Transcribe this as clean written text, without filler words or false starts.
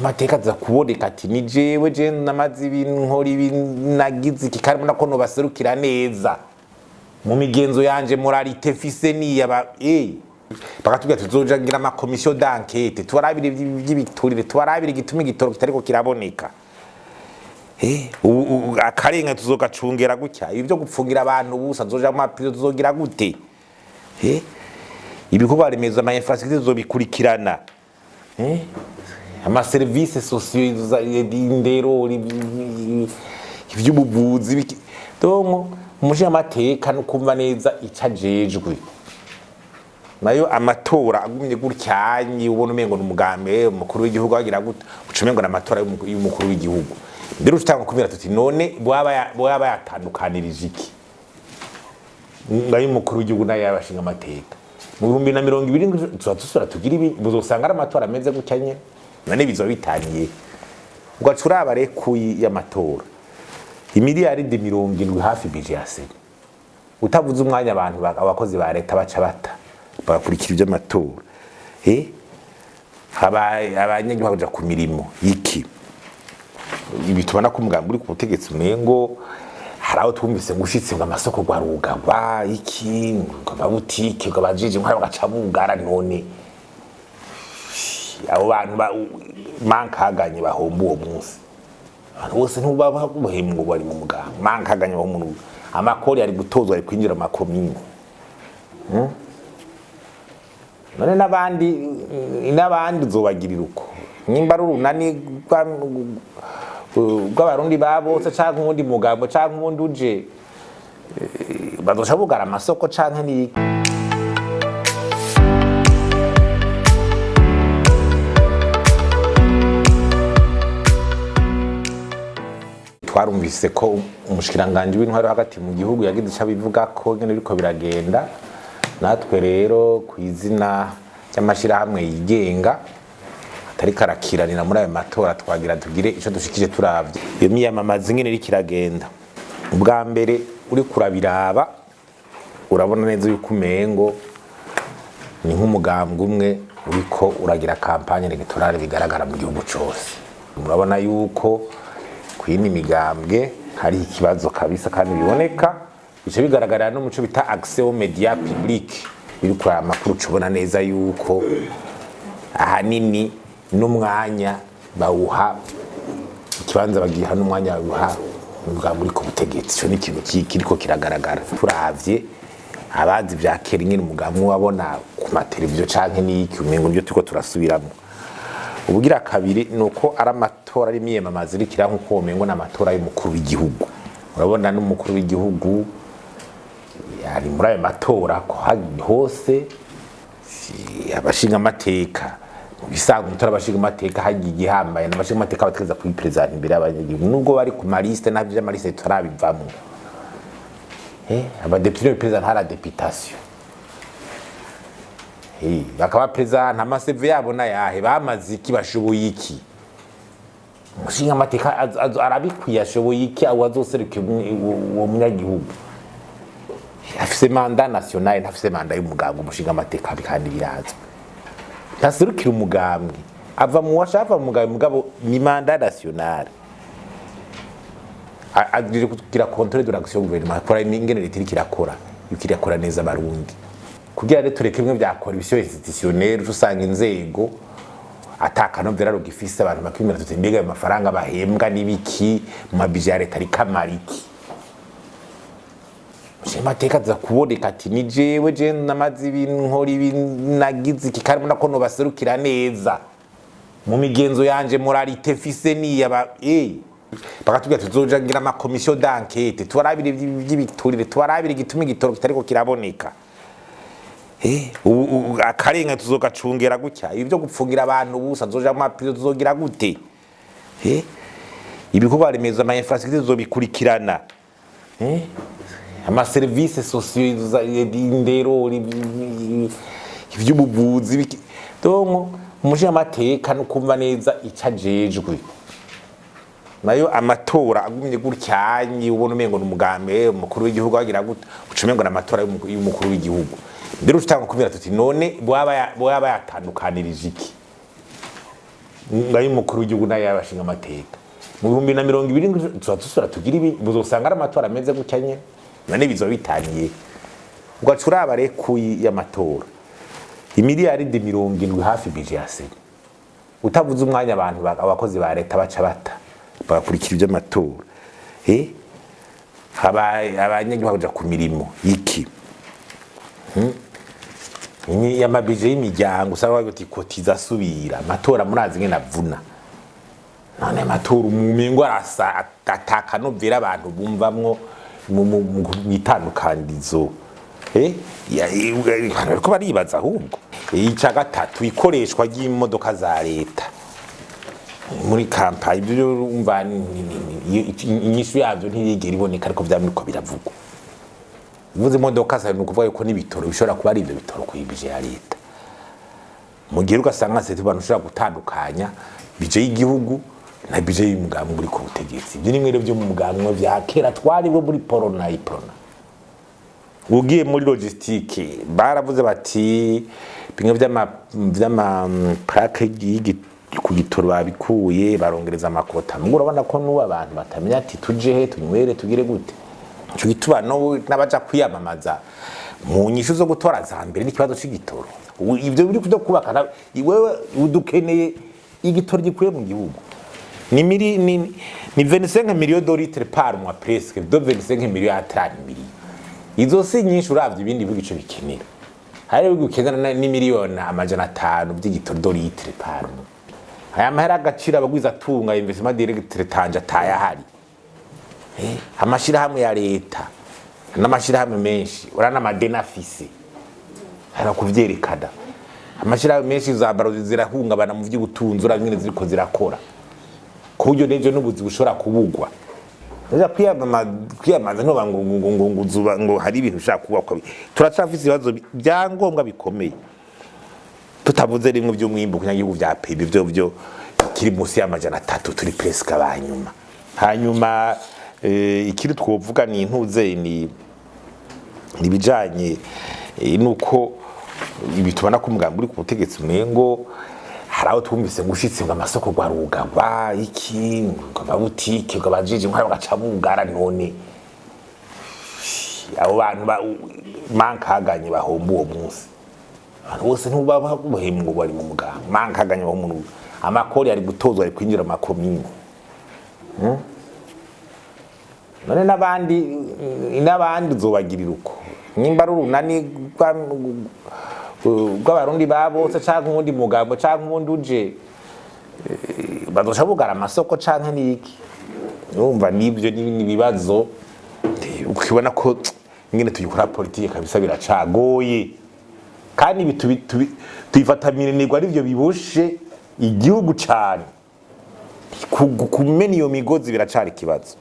Mushimateka za kuboneka ati ni jewe je namaze ibintu nkora ibinagize ikikarimo nako no baserukira neza mu migenzo yanje moralité fise ni yaba bakatubwira tuzoja ngira ama commission d'enquête tubarabire by'ibiturire tubarabire gituma igitoro kitariko kiraboneka akarenga tuzogacungera gutya ibi byo gupfungira abantu busa zoja mu mapiro tuzogira gute ibikorwa remezo ama infrastructure tuzobikurikirana ama service sociaux indero ivy'ubuvuzi donc umushingamateka no kumva neza icajejwe nayo amatora agumye gutyanyi ubona umengo n'umugambe umukuru w'igihugu agira gute ucumengo n'amatora y'umukuru w'igihugu ndero utanga kumira tuti none bwaba yatandukanirije iki nayo umukuru w'igihugu nayo yabashinga amateka mu 2020 tuzasura tugira ibi buzosanga ari amatora ameze gutyanye none bizo bitaniye ugacuraba rekuyi y'amatora imiliyari 70 hafi budget yase utavuze umwanya abantu abakozi ba leta baca bata bakurikira iby'amatora abanyagihugu baja ku mirimo iki ibi tubona ko umugambi uri ku butegetsi umengo haraho twumvise ngushitse ngo amasoko gwarugagwa iki ngabutike ngabajije nkara bagaca bugara none abo bantu mankaganye bahomba uwo munsi abantu bose ntubaba buhembwa bari mu mugambi mankaganye bahomba amakori ari gutozwa ari kwinjira amakomine none n'abandi zobagirira uko nimba runani bw'abarundi babose canke ubundi mugambo canke ubundi uje bazoca bugara amasoko canke niki twarumvise ko umushikiranganje w'intwaro hagati mu gihugu yagize ica bivuga ko ngene biriko biragenda natwe rero kwizina cy'amashirahamwe yigenga atari karakiranira muri ayo matora twagira tugire ico dushikije turavye iyo miyamamazo ngene rikiragenda ubwa mbere uri kurabiraba urabona neza yuko umengo ni nk'umugambwe umwe uriko uragira campagne electorale bigaragara mu gihugu cose murabona yuko kwini migambwe hari ikibazo kabisa kandi biboneka bice bigaragara no muco bita accès aux médias publics biriko amakuru cubona neza yuko ahanini n'umwanya bawuha ikibanza bagiha n'umwanya bawuha umugambi uri ku butegetsi cyo n'ikintu kiriko kiragaragara turavye abazi vya kera nyine umugambi wabona ku mateleviziyo canke n'iki umengo nibyo turiko turasubiramo ubugira kabiri nuko ari amatora ari miyamamazo irikira nkuko umengo n'amatora y'umukuru w'igihugu urabona n'umukuru w'igihugu yari muri ayo matora ko hose abashinga amateka bisanga umutora abashinga amateka hagiye igihambaye n'abashinga amateka bategeza kuri president imbere y'abanyagihugu nubwo bari ku maliste navyo y'amaliste turabivamo abadepite president hala deputation bakaba president amaseve yabo na yahe bamaze iki bashoboye iki umushinga amateka arabikwiye ashoboye iki awazoseruke uwo munyagihugu afise manda nationale ntafise manda y'umugambi umushinga amateka kandi birazwe ntaserukira umugambi ava mu washafa umugambi mugabo ni manda nationale agire kugira contrôle de l'action gouvernement pour ingene leta irakora yukirakora neza abarundi kugira rero tureke bimwe bya corruption institutionnelle usanga inzego atakanovera rugifise abantu bakimira tutembega ayo mafaranga bahembwa nibiki mu mabije leta ari kamariki Mushimateka za kuboneka ati ni jewe je namaze ibintu nkora ibinagize ikikarimo nako no baserukira neza mu migenzo yanje moralité fise ni yaba bakatubwira tuzoja ngira ama commission d'enquête tubarabire by'ibiturire tubarabire gituma igitoro kitariko kiraboneka akarenga tuzogacungera gutya ibi byo gupfungira abantu busa zoja mu mapiro tuzogira gute ibikorwa remezo ama infrastructure tuzobikurikirana ama service sociaux indero ivy'ubuvuzi donc umushingamateka no kumva neza icajejwe nayo amatora agumye gutyanyi ubona umengo n'umugambe umukuru w'igihugu agira gute ucumengo n'amatora y'umukuru w'igihugu ndero utanga kumira tuti none bwaba yatandukanirije iki ngayo umukuru w'igihugu nayo yabashinga amateka mu 2020 tuzasura tugira ibi buzosanga ari amatora ameze gutya nyene none bizo bitaniye ugacura abarekuye y'amatora imiliyaridi 70 hafi bije yase utavuze umwanya abantu abakozi ba leta baca bata bakurikira iby'amatora abanyagihugu baja ku mirimo iki yamabije y'imiryango usaba bati kotiza asubira amatora murazi ngene avuna none amatora umumingo arasa ataka novera abantu bumvamwo mu itandukanizo ko baribaza ahubwo ica gatatu ikoreshwa ry'imodoka za leta muri kampani ibyo umva inyishu yabyo ntiyigera iboneka ariko byamiko biravugwa uvuze imodoka za nukuvuga yuko n'ibitoro bishobora kuba ari ibyo bitoro kuyibije ya leta mu gihe ugasanga sete abantu ushobora gutandukanya bije y'igihugu na bije y'umugambwe uri ku butegetsi ibyo nimwe byo mu mugambwe vya kera twari bo muri porona iprona ugiye muri logistique baravuze bati bimwe vy'ama plaque ku gitoro babikuye barongereza amakota mugura bana ko nuba abantu batamenya ati tuje he tunywere tugire gute cyo gituba no nabaja kwiyamamaza mu nyishu zo gutora za mbere n'ikibazo c'igitoro ivyo biri kudo kubaka iwewe udukeneye igitoro gikuye mu gihugu ni 25 millions de litres par mois presque 25 millions à 30 millions izo si nyinshi uravye ibindi bihugu ico bikenera hari bihugu bikenera ni miliyoni 500 by'igitoro de litres par mois aya mahera agacira abagwiza tunga investment direct tanja tayahari amashirahamwe ya leta n'amashirahamwe menshi urana amadenafisi ara kuvyerekana amashirahamwe menshi za barozi zirahungabana mu vy'ubutunzi uranyene ziriko zirakora kuburyo nejo n'ubuzi bushobora kubugwa Nja kwiyamaza no ngo hari ibintu ushaka kubakwa turacafise ibibazo byangombwa bikomeye tutavuze rimwe by'umwimbo kunyagihugu vya PB byo kiri musi y'amajana 3 turi presque abanyuma hanyuma ikiri twovuga ni intuze ni bijanye nuko ibitubana ko umugambwe uri ku butegetsi mwengo haraho twumvise ngushitse ngo amasoko gwarugaba iki ngo butike ngo bajije nk'aho bagaca bugara none abo bantu mankaganye bahomba uwo munsi abantu bose ntubaba buhembwa bari mu mugambwe mankaganye baho umuntu amakori ari gutozwa ari kwinjira amakomine none n'abandi zobagirira uko nimba runani bw'abarundi babose canke undi mugambo canke undi uje bazosha bugara amasoko canke niki urumva nibyo nibibazo ukibona ko ngene tuyikora politike kabisa biracagoye kandi tuyifatamiranirwa arivyo biboshe igihugu cane kumena iyo migozi biracari kibazo